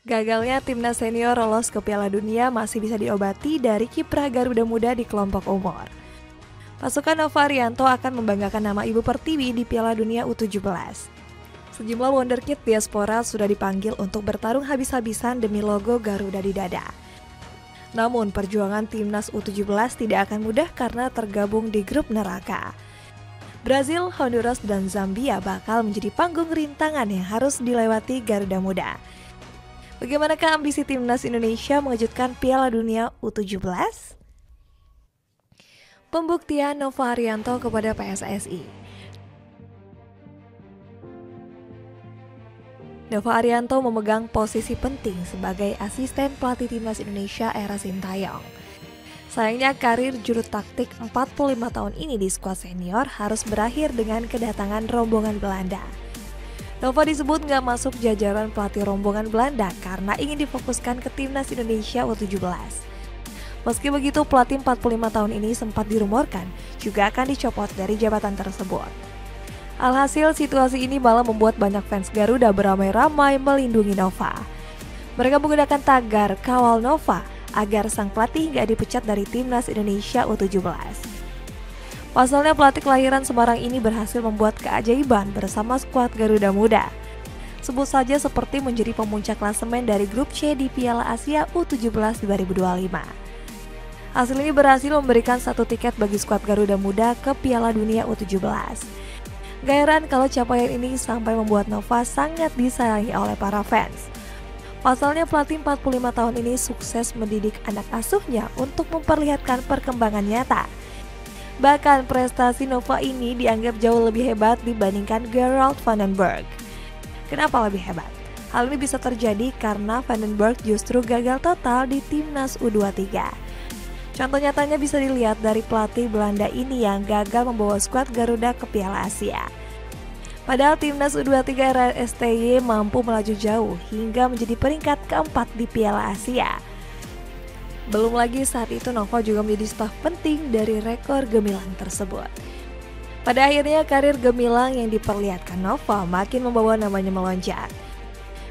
Gagalnya timnas senior lolos ke Piala Dunia masih bisa diobati dari kiprah Garuda Muda di kelompok umur. Pasukan Nova Arianto akan membanggakan nama Ibu Pertiwi di Piala Dunia U17. Sejumlah wonderkid diaspora sudah dipanggil untuk bertarung habis-habisan demi logo Garuda di dada. Namun perjuangan timnas U17 tidak akan mudah karena tergabung di grup neraka. Brazil, Honduras, dan Zambia bakal menjadi panggung rintangan yang harus dilewati Garuda Muda. Bagaimanakah ambisi timnas Indonesia mengejutkan Piala Dunia U17? Pembuktian Nova Arianto kepada PSSI. Nova Arianto memegang posisi penting sebagai asisten pelatih timnas Indonesia era Sintayong. Sayangnya karir juru taktik 45 tahun ini di skuad senior harus berakhir dengan kedatangan rombongan Belanda. Nova disebut nggak masuk jajaran pelatih rombongan Belanda karena ingin difokuskan ke timnas Indonesia U17. Meski begitu, pelatih 45 tahun ini sempat dirumorkan juga akan dicopot dari jabatan tersebut. Alhasil, situasi ini malah membuat banyak fans Garuda beramai-ramai melindungi Nova. Mereka menggunakan tagar "Kawal Nova" agar sang pelatih nggak dipecat dari timnas Indonesia U17. Pasalnya pelatih kelahiran Semarang ini berhasil membuat keajaiban bersama skuad Garuda Muda. Sebut saja seperti menjadi pemuncak klasemen dari grup C di Piala Asia U17 2025. Hasil ini berhasil memberikan satu tiket bagi skuad Garuda Muda ke Piala Dunia U17. Gak heran kalau capaian ini sampai membuat Nova sangat disayangi oleh para fans. Pasalnya pelatih 45 tahun ini sukses mendidik anak asuhnya untuk memperlihatkan perkembangan nyata. Bahkan prestasi Nova ini dianggap jauh lebih hebat dibandingkan Gerald Vandenberg. Kenapa lebih hebat? Hal ini bisa terjadi karena Vandenberg justru gagal total di timnas U23. Contoh nyatanya bisa dilihat dari pelatih Belanda ini yang gagal membawa skuad Garuda ke Piala Asia. Padahal timnas U23 era STY mampu melaju jauh hingga menjadi peringkat keempat di Piala Asia. Belum lagi saat itu Nova juga menjadi staf penting dari rekor gemilang tersebut. Pada akhirnya karir gemilang yang diperlihatkan Nova makin membawa namanya melonjak.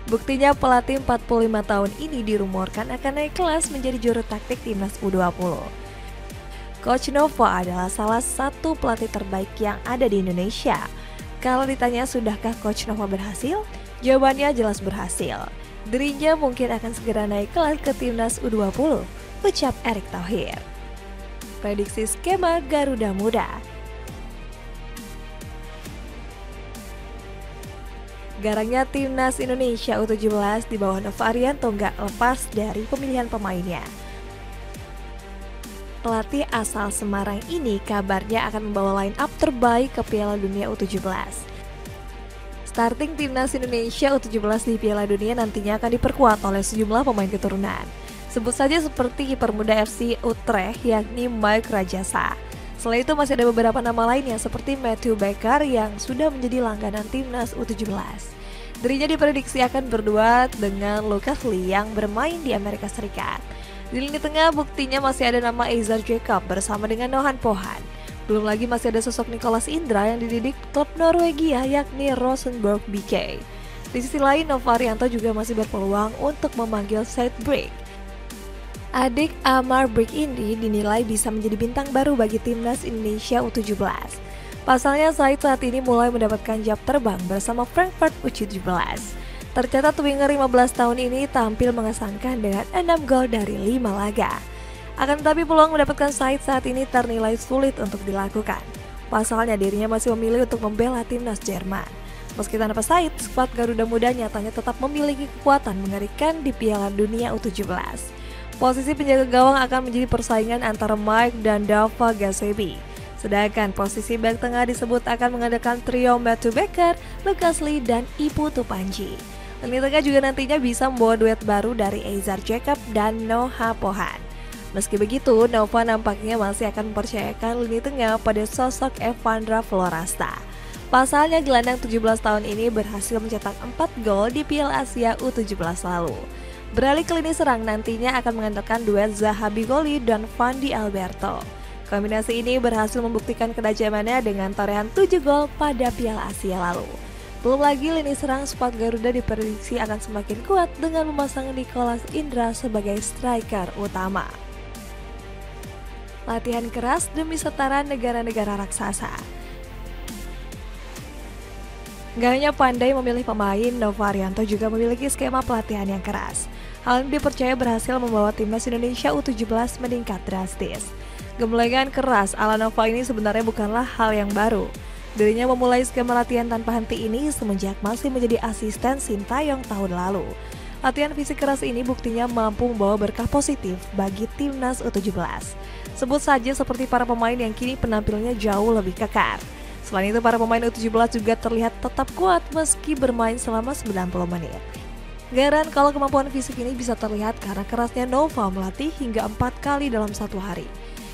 Buktinya pelatih 45 tahun ini dirumorkan akan naik kelas menjadi juru taktik timnas U20. Coach Nova adalah salah satu pelatih terbaik yang ada di Indonesia. Kalau ditanya sudahkah Coach Nova berhasil? Jawabannya jelas berhasil. Dirinya mungkin akan segera naik kelas ke timnas U20, ucap Erick Thohir. Prediksi skema Garuda Muda. Garangnya timnas Indonesia U17 di bawah Nova Arianto nggak lepas dari pemilihan pemainnya. Pelatih asal Semarang ini kabarnya akan membawa line up terbaik ke Piala Dunia U17. Starting timnas Indonesia U17 di Piala Dunia nantinya akan diperkuat oleh sejumlah pemain keturunan. Sebut saja seperti kiper muda FC Utrecht yakni Mike Rajasa. Selain itu masih ada beberapa nama lainnya seperti Matthew Baker yang sudah menjadi langganan timnas U17. Dirinya diprediksi akan berduet dengan Lucas Lee yang bermain di Amerika Serikat. Di lini tengah buktinya masih ada nama Eizer Jacob bersama dengan Nohan Pohan. Belum lagi masih ada sosok Nicholas Indra yang dididik klub Norwegia yakni Rosenborg BK. Di sisi lain, Nova Arianto juga masih berpeluang untuk memanggil Said Brick. Adik Amar Brick ini dinilai bisa menjadi bintang baru bagi timnas Indonesia U17. Pasalnya Said saat ini mulai mendapatkan jab terbang bersama Frankfurt U17. Tercatat winger 15 tahun ini tampil mengesankan dengan 6 gol dari 5 laga. Akan tetapi peluang mendapatkan Said saat ini ternilai sulit untuk dilakukan. Pasalnya dirinya masih memilih untuk membela timnas Jerman. Meski tanpa Said, skuad Garuda Muda nyatanya tetap memiliki kekuatan mengerikan di Piala Dunia U17. Posisi penjaga gawang akan menjadi persaingan antara Mike dan Dava Gasebi. Sedangkan posisi bek tengah disebut akan mengadakan trio Matthew Baker, Lucas Lee, dan Ipu Tupanji. Lini tengah juga nantinya bisa membawa duet baru dari Eizer Jacob dan Noha Pohan. Meski begitu, Nova nampaknya masih akan mempercayakan lini tengah pada sosok Evandra Florasta. Pasalnya gelandang 17 tahun ini berhasil mencetak 4 gol di Piala Asia U17 lalu. Beralih ke lini serang nantinya akan mengandalkan duet Zaha Bigoli dan Fandi Alberto. Kombinasi ini berhasil membuktikan kedajamannya dengan torehan 7 gol pada Piala Asia lalu. Belum lagi lini serang skuad Garuda diprediksi akan semakin kuat dengan memasang Nicholas Indra sebagai striker utama. Latihan keras demi setara negara-negara raksasa. Gak hanya pandai memilih pemain, Nova Arianto juga memiliki skema pelatihan yang keras. Hal ini dipercaya berhasil membawa timnas Indonesia U17 meningkat drastis. Gembelengan keras ala Nova ini sebenarnya bukanlah hal yang baru. Dirinya memulai skema latihan tanpa henti ini semenjak masih menjadi asisten Sintayong tahun lalu. Latihan fisik keras ini buktinya mampu membawa berkah positif bagi timnas U17. Sebut saja seperti para pemain yang kini penampilannya jauh lebih kekar. Selain itu, para pemain U17 juga terlihat tetap kuat meski bermain selama 90 menit. Gak kalau kemampuan fisik ini bisa terlihat karena kerasnya Nova melatih hingga 4 kali dalam satu hari.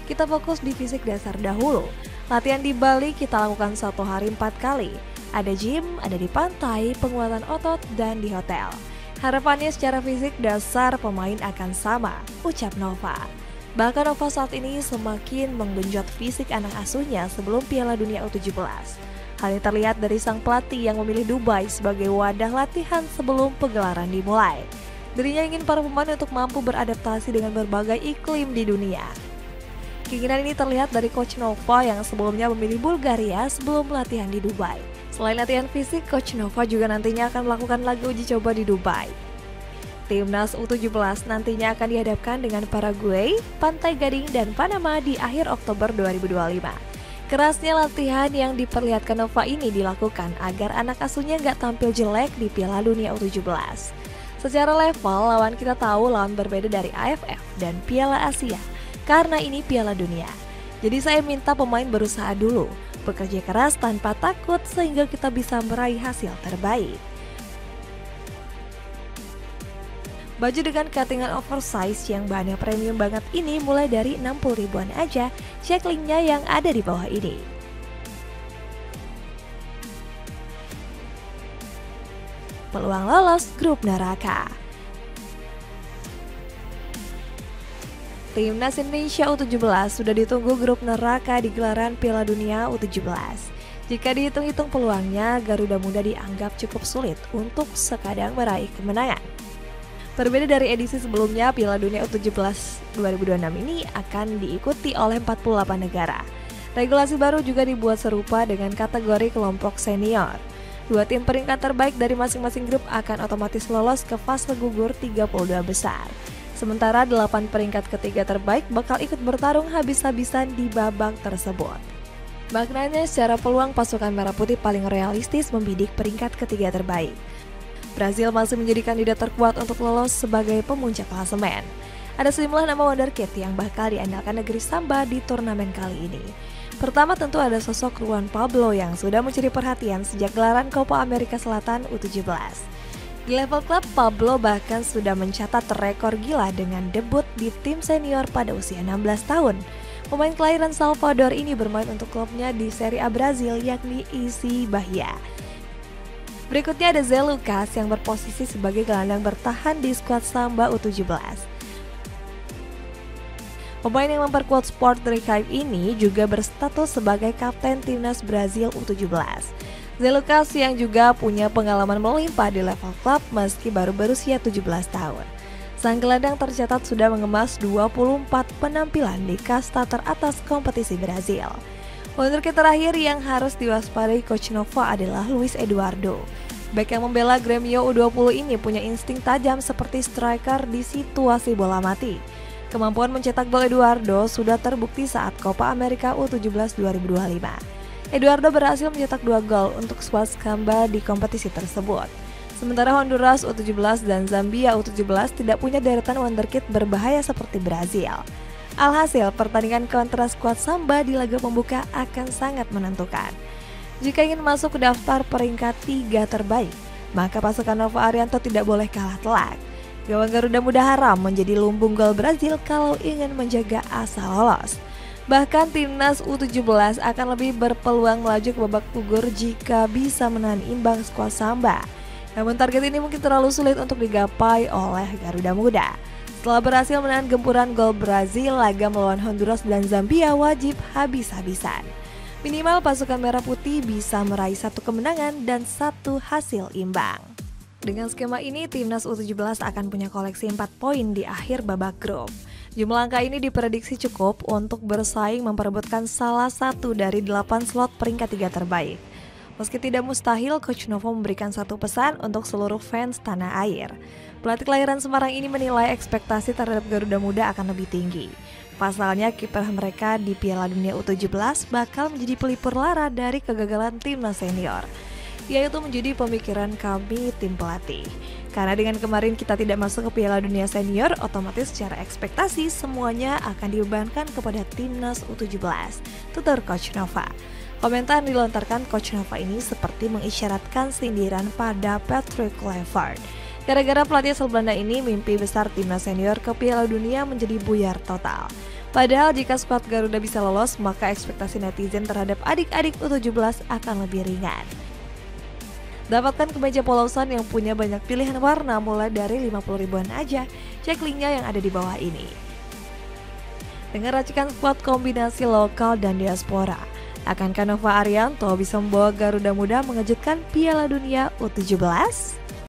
Kita fokus di fisik dasar dahulu. Latihan di Bali kita lakukan satu hari 4 kali. Ada gym, ada di pantai, penguatan otot, dan di hotel. Harapannya secara fisik dasar pemain akan sama, ucap Nova. Bahkan Nova saat ini semakin menggenjot fisik anak asuhnya sebelum Piala Dunia U17. Hal ini terlihat dari sang pelatih yang memilih Dubai sebagai wadah latihan sebelum pegelaran dimulai. Dirinya ingin para pemain untuk mampu beradaptasi dengan berbagai iklim di dunia. Keinginan ini terlihat dari Coach Nova yang sebelumnya memilih Bulgaria sebelum latihan di Dubai. Selain latihan fisik, Coach Nova juga nantinya akan melakukan laga uji coba di Dubai. Timnas U17 nantinya akan dihadapkan dengan Paraguay, Pantai Gading, dan Panama di akhir Oktober 2025. Kerasnya latihan yang diperlihatkan Nova ini dilakukan agar anak asuhnya nggak tampil jelek di Piala Dunia U17. Secara level, lawan kita tahu lawan berbeda dari AFF dan Piala Asia. Karena ini Piala Dunia. Jadi saya minta pemain berusaha dulu, bekerja keras tanpa takut sehingga kita bisa meraih hasil terbaik. Baju dengan cuttingan oversize yang bahannya premium banget ini mulai dari 60 ribuan aja, cek linknya yang ada di bawah ini. Peluang lolos grup neraka. Timnas Indonesia U17 sudah ditunggu grup neraka di gelaran Piala Dunia U17. Jika dihitung-hitung peluangnya, Garuda Muda dianggap cukup sulit untuk sekadang meraih kemenangan. Berbeda dari edisi sebelumnya, Piala Dunia U17 2026 ini akan diikuti oleh 48 negara. Regulasi baru juga dibuat serupa dengan kategori kelompok senior. Dua tim peringkat terbaik dari masing-masing grup akan otomatis lolos ke fase gugur 32 besar. Sementara 8 peringkat ketiga terbaik bakal ikut bertarung habis-habisan di babak tersebut. Maknanya secara peluang pasukan merah putih paling realistis membidik peringkat ketiga terbaik. Brazil masih menjadi kandidat terkuat untuk lolos sebagai pemuncak klasemen. Ada sejumlah nama wonderkid yang bakal diandalkan negeri Samba di turnamen kali ini. Pertama tentu ada sosok Juan Pablo yang sudah mencuri perhatian sejak gelaran Copa America Selatan U17. Di level klub, Pablo bahkan sudah mencatat rekor gila dengan debut di tim senior pada usia 16 tahun. Pemain kelahiran Salvador ini bermain untuk klubnya di Serie A Brazil yakni IC Bahia. Berikutnya ada Zé Lucas yang berposisi sebagai gelandang bertahan di skuad Samba U17. Pemain yang memperkuat Sport Recife ini juga berstatus sebagai kapten timnas Brazil U17. Zé Lucas yang juga punya pengalaman melimpah di level klub meski baru berusia 17 tahun. Sang gelandang tercatat sudah mengemas 24 penampilan di kasta teratas kompetisi Brazil. Wonderkid terakhir yang harus diwaspadai Coach Nova adalah Luis Eduardo. Bek yang membela Gremio U20 ini punya insting tajam seperti striker di situasi bola mati. Kemampuan mencetak gol Eduardo sudah terbukti saat Copa America U17 2025. Eduardo berhasil mencetak 2 gol untuk skuad Samba di kompetisi tersebut. Sementara Honduras U17 dan Zambia U17 tidak punya deretan wonderkid berbahaya seperti Brazil. Alhasil, pertandingan kontra skuad Samba di laga pembuka akan sangat menentukan. Jika ingin masuk ke daftar peringkat 3 terbaik, maka pasukan Nova Arianto tidak boleh kalah telak. Gawang Garuda Muda haram menjadi lumbung gol Brazil kalau ingin menjaga asa lolos. Bahkan timnas U17 akan lebih berpeluang melaju ke babak gugur jika bisa menahan imbang skuad Samba. Namun target ini mungkin terlalu sulit untuk digapai oleh Garuda Muda. Setelah berhasil menahan gempuran gol Brazil, laga melawan Honduras dan Zambia wajib habis-habisan. Minimal pasukan merah putih bisa meraih 1 kemenangan dan 1 hasil imbang. Dengan skema ini, timnas U17 akan punya koleksi 4 poin di akhir babak grup. Jumlah angka ini diprediksi cukup untuk bersaing memperebutkan salah satu dari 8 slot peringkat 3 terbaik. Meski tidak mustahil, Coach Novo memberikan satu pesan untuk seluruh fans tanah air. Pelatih kelahiran Semarang ini menilai ekspektasi terhadap Garuda Muda akan lebih tinggi. Pasalnya, kiper mereka di Piala Dunia U17 bakal menjadi pelipur lara dari kegagalan timnas senior, yaitu menjadi pemikiran kami tim pelatih. Karena dengan kemarin kita tidak masuk ke Piala Dunia Senior, otomatis secara ekspektasi semuanya akan dibebankan kepada timnas U17, tutur Coach Nova. Komentar yang dilontarkan Coach Nova ini seperti mengisyaratkan sindiran pada Patrick Kluivert. Gara-gara pelatih asal Belanda ini, mimpi besar timnas senior ke Piala Dunia menjadi buyar total. Padahal jika skuad Garuda bisa lolos, maka ekspektasi netizen terhadap adik-adik U17 akan lebih ringan. Dapatkan kemeja polosan yang punya banyak pilihan warna mulai dari 50 ribuan aja. Cek linknya yang ada di bawah ini. Dengan racikan skuad kombinasi lokal dan diaspora, akankah Nova Arianto bisa membawa Garuda Muda mengejutkan Piala Dunia U17?